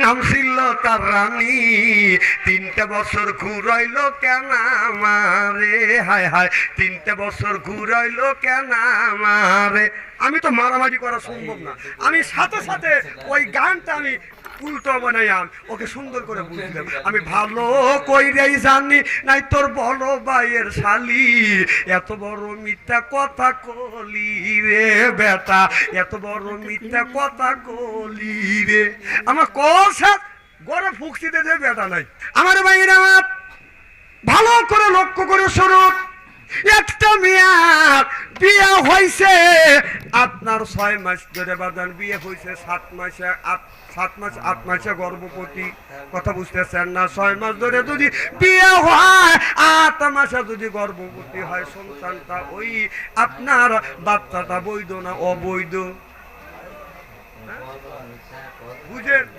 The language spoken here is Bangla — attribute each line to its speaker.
Speaker 1: নাম ছিল তার রানী। 3টে বছর ঘুরাইলো কেন আমারে, হায় হায় 3টে বছর ঘুরাইলো কেন আমারে। আমি তো মারামারি করা সম্ভব না, আমি সাথে সাথে ওই গানটা আমি উল্টো বানাইয়াম ওকে সুন্দর করে বুঝলাম। আমি ভালো কইরেই জানি নাই তোর বড় ভাইয়ের শালি এত বড় মিথ্যা কথা কলি রে বেটা, এত বড় মিথ্যা কথা কলি রে। আমার কষা গড়ে ফুকসি দে বেটা নাই। আমার ভাইয়ের আমার ভালো করে লক্ষ্য করে শোনো, একটা মেয়ার বিয়ে হয়েছে আপনার 6 মাস ধরে বাদান, বিয়ে হয়েছে 7 মাসে 7 মাস 8 মাসে গর্ভবতী, কথা বুঝতেছেন না? 6 মাস ধরে যদি বিয়ে হয় 8 মাসে যদি গর্ভবতী হয় সন্তানটা, ওই আপনার বাচ্চাটা বৈধ না অবৈধ? বুঝেন